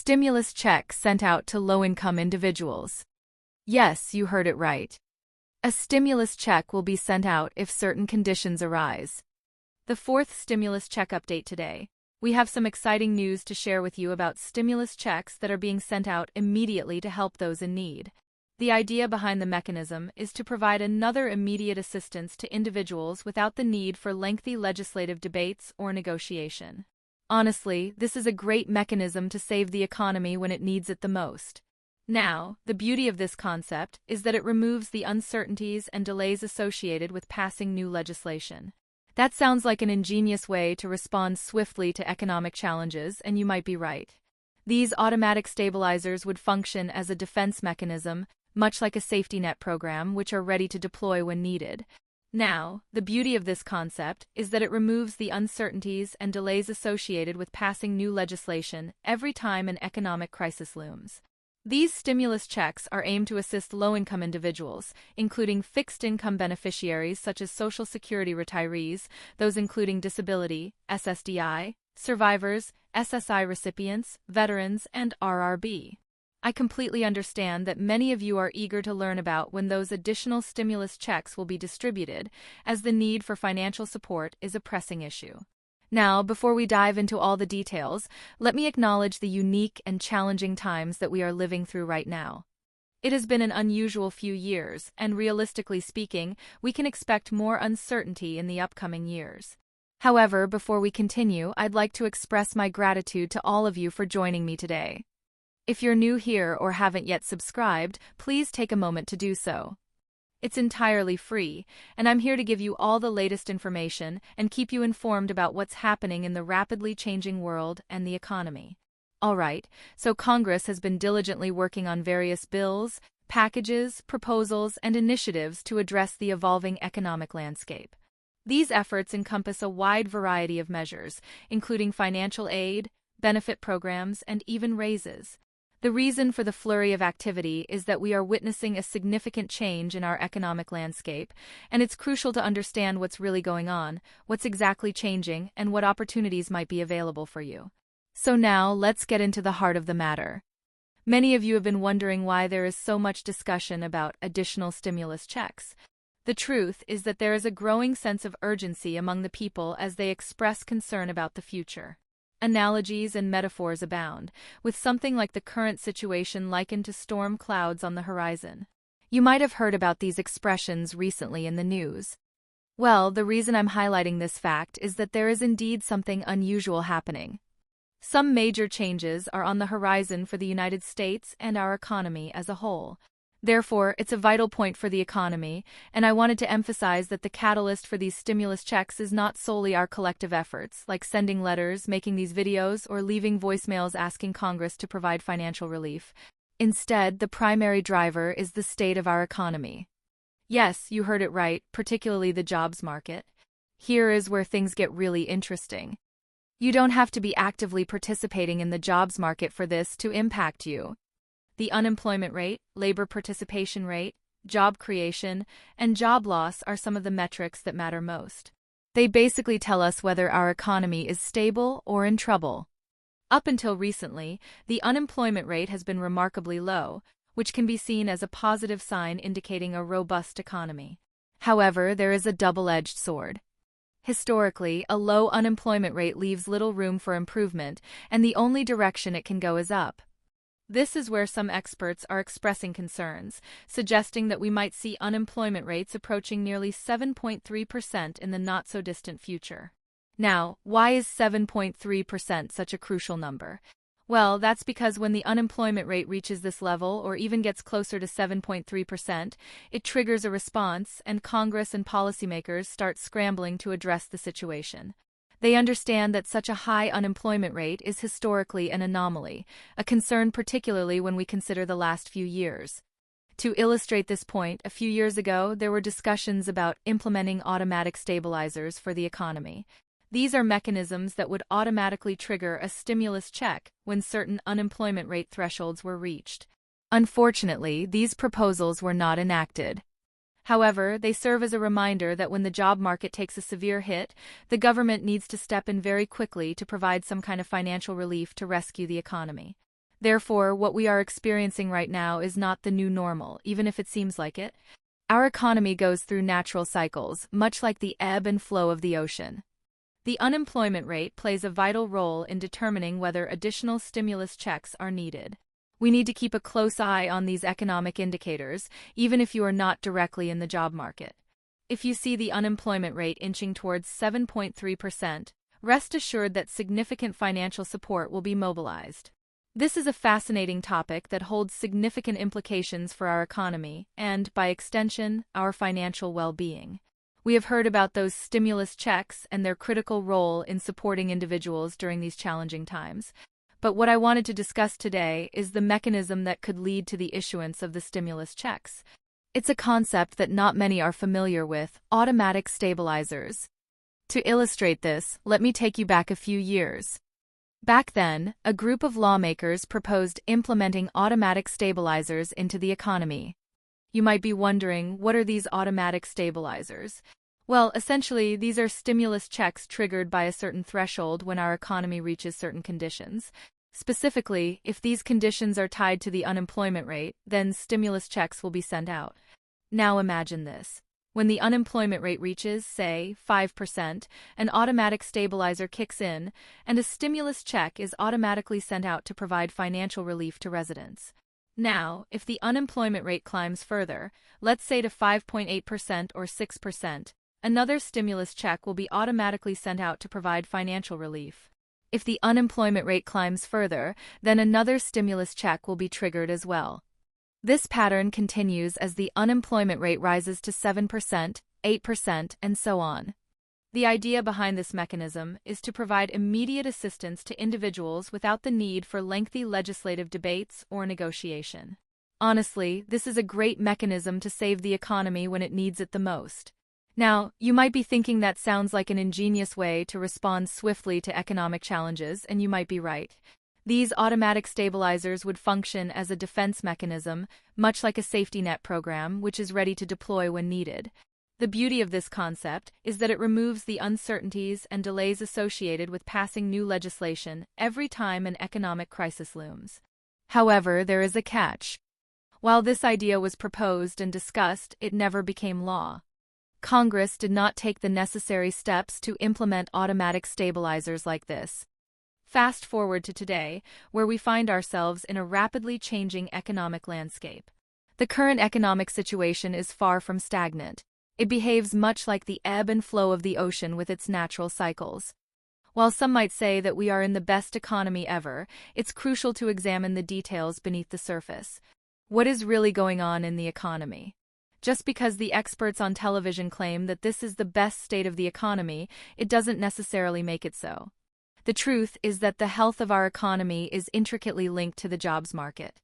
Stimulus check sent out to low-income individuals. Yes, you heard it right. A stimulus check will be sent out if certain conditions arise. The fourth stimulus check update today. We have some exciting news to share with you about stimulus checks that are being sent out immediately to help those in need. The idea behind the mechanism is to provide another immediate assistance to individuals without the need for lengthy legislative debates or negotiation. Honestly, this is a great mechanism to save the economy when it needs it the most. Now, the beauty of this concept is that it removes the uncertainties and delays associated with passing new legislation. That sounds like an ingenious way to respond swiftly to economic challenges, and you might be right. These automatic stabilizers would function as a defense mechanism, much like a safety net program, which are ready to deploy when needed. Now, the beauty of this concept is that it removes the uncertainties and delays associated with passing new legislation every time an economic crisis looms. These stimulus checks are aimed to assist low-income individuals, including fixed-income beneficiaries such as Social Security retirees, those including disability, SSDI, survivors, SSI recipients, veterans, and RRB. I completely understand that many of you are eager to learn about when those additional stimulus checks will be distributed, as the need for financial support is a pressing issue. Now, before we dive into all the details, let me acknowledge the unique and challenging times that we are living through right now. It has been an unusual few years, and realistically speaking, we can expect more uncertainty in the upcoming years. However, before we continue, I'd like to express my gratitude to all of you for joining me today. If you're new here or haven't yet subscribed, please take a moment to do so. It's entirely free, and I'm here to give you all the latest information and keep you informed about what's happening in the rapidly changing world and the economy. Alright, so Congress has been diligently working on various bills, packages, proposals, and initiatives to address the evolving economic landscape. These efforts encompass a wide variety of measures, including financial aid, benefit programs, and even raises. The reason for the flurry of activity is that we are witnessing a significant change in our economic landscape, and it's crucial to understand what's really going on, what's exactly changing, and what opportunities might be available for you. So now, let's get into the heart of the matter. Many of you have been wondering why there is so much discussion about additional stimulus checks. The truth is that there is a growing sense of urgency among the people as they express concern about the future. Analogies and metaphors abound, with something like the current situation likened to storm clouds on the horizon. You might have heard about these expressions recently in the news. Well, the reason I'm highlighting this fact is that there is indeed something unusual happening. Some major changes are on the horizon for the United States and our economy as a whole. Therefore, it's a vital point for the economy, and I wanted to emphasize that the catalyst for these stimulus checks is not solely our collective efforts, like sending letters, making these videos, or leaving voicemails asking Congress to provide financial relief. Instead, the primary driver is the state of our economy. Yes, you heard it right, particularly the jobs market. Here is where things get really interesting. You don't have to be actively participating in the jobs market for this to impact you. The unemployment rate, labor participation rate, job creation, and job loss are some of the metrics that matter most. They basically tell us whether our economy is stable or in trouble. Up until recently, the unemployment rate has been remarkably low, which can be seen as a positive sign indicating a robust economy. However, there is a double-edged sword. Historically, a low unemployment rate leaves little room for improvement, and the only direction it can go is up. This is where some experts are expressing concerns, suggesting that we might see unemployment rates approaching nearly 7.3% in the not-so-distant future. Now, why is 7.3% such a crucial number? Well, that's because when the unemployment rate reaches this level or even gets closer to 7.3%, it triggers a response, and Congress and policymakers start scrambling to address the situation. They understand that such a high unemployment rate is historically an anomaly, a concern particularly when we consider the last few years. To illustrate this point, a few years ago, there were discussions about implementing automatic stabilizers for the economy. These are mechanisms that would automatically trigger a stimulus check when certain unemployment rate thresholds were reached. Unfortunately, these proposals were not enacted. However, they serve as a reminder that when the job market takes a severe hit, the government needs to step in very quickly to provide some kind of financial relief to rescue the economy. Therefore, what we are experiencing right now is not the new normal, even if it seems like it. Our economy goes through natural cycles, much like the ebb and flow of the ocean. The unemployment rate plays a vital role in determining whether additional stimulus checks are needed. We need to keep a close eye on these economic indicators, even if you are not directly in the job market. If you see the unemployment rate inching towards 7.3%, rest assured that significant financial support will be mobilized. This is a fascinating topic that holds significant implications for our economy and, by extension, our financial well-being. We have heard about those stimulus checks and their critical role in supporting individuals during these challenging times. But what I wanted to discuss today is the mechanism that could lead to the issuance of the stimulus checks. It's a concept that not many are familiar with: automatic stabilizers. To illustrate this, let me take you back a few years. Back then, a group of lawmakers proposed implementing automatic stabilizers into the economy. You might be wondering, what are these automatic stabilizers? Well, essentially, these are stimulus checks triggered by a certain threshold when our economy reaches certain conditions. Specifically, if these conditions are tied to the unemployment rate, then stimulus checks will be sent out. Now imagine this. When the unemployment rate reaches, say, 5%, an automatic stabilizer kicks in, and a stimulus check is automatically sent out to provide financial relief to residents. Now, if the unemployment rate climbs further, let's say to 5.8% or 6%, another stimulus check will be automatically sent out to provide financial relief. If the unemployment rate climbs further, then another stimulus check will be triggered as well. This pattern continues as the unemployment rate rises to 7%, 8%, and so on. The idea behind this mechanism is to provide immediate assistance to individuals without the need for lengthy legislative debates or negotiation. Honestly, this is a great mechanism to save the economy when it needs it the most. Now, you might be thinking that sounds like an ingenious way to respond swiftly to economic challenges, and you might be right. These automatic stabilizers would function as a defense mechanism, much like a safety net program, which is ready to deploy when needed. The beauty of this concept is that it removes the uncertainties and delays associated with passing new legislation every time an economic crisis looms. However, there is a catch. While this idea was proposed and discussed, it never became law. Congress did not take the necessary steps to implement automatic stabilizers like this. Fast forward to today, where we find ourselves in a rapidly changing economic landscape. The current economic situation is far from stagnant. It behaves much like the ebb and flow of the ocean with its natural cycles. While some might say that we are in the best economy ever, it's crucial to examine the details beneath the surface. What is really going on in the economy? Just because the experts on television claim that this is the best state of the economy, it doesn't necessarily make it so. The truth is that the health of our economy is intricately linked to the jobs market.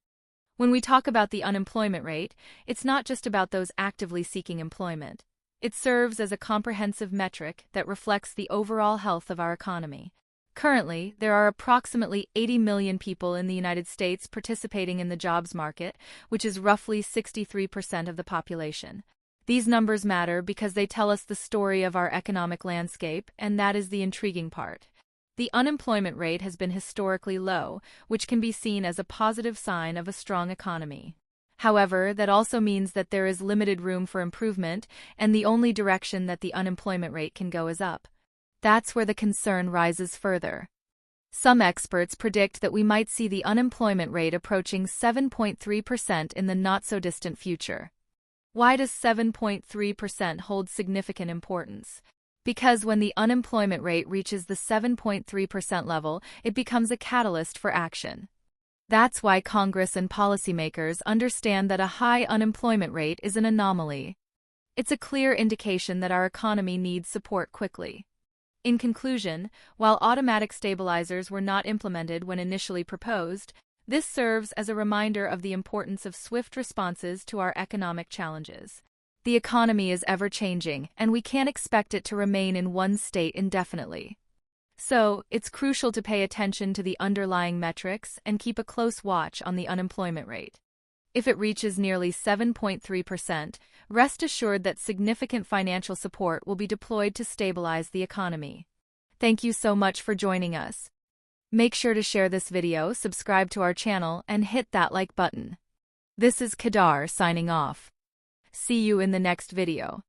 When we talk about the unemployment rate, it's not just about those actively seeking employment. It serves as a comprehensive metric that reflects the overall health of our economy. Currently, there are approximately 80 million people in the United States participating in the jobs market, which is roughly 63% of the population. These numbers matter because they tell us the story of our economic landscape, and that is the intriguing part. The unemployment rate has been historically low, which can be seen as a positive sign of a strong economy. However, that also means that there is limited room for improvement, and the only direction that the unemployment rate can go is up. That's where the concern rises further. Some experts predict that we might see the unemployment rate approaching 7.3% in the not-so-distant future. Why does 7.3% hold significant importance? Because when the unemployment rate reaches the 7.3% level, it becomes a catalyst for action. That's why Congress and policymakers understand that a high unemployment rate is an anomaly. It's a clear indication that our economy needs support quickly. In conclusion, while automatic stabilizers were not implemented when initially proposed, this serves as a reminder of the importance of swift responses to our economic challenges. The economy is ever-changing, and we can't expect it to remain in one state indefinitely. So, it's crucial to pay attention to the underlying metrics and keep a close watch on the unemployment rate. If it reaches nearly 7.3%, rest assured that significant financial support will be deployed to stabilize the economy. Thank you so much for joining us. Make sure to share this video, subscribe to our channel, and hit that like button. This is Kadar signing off. See you in the next video.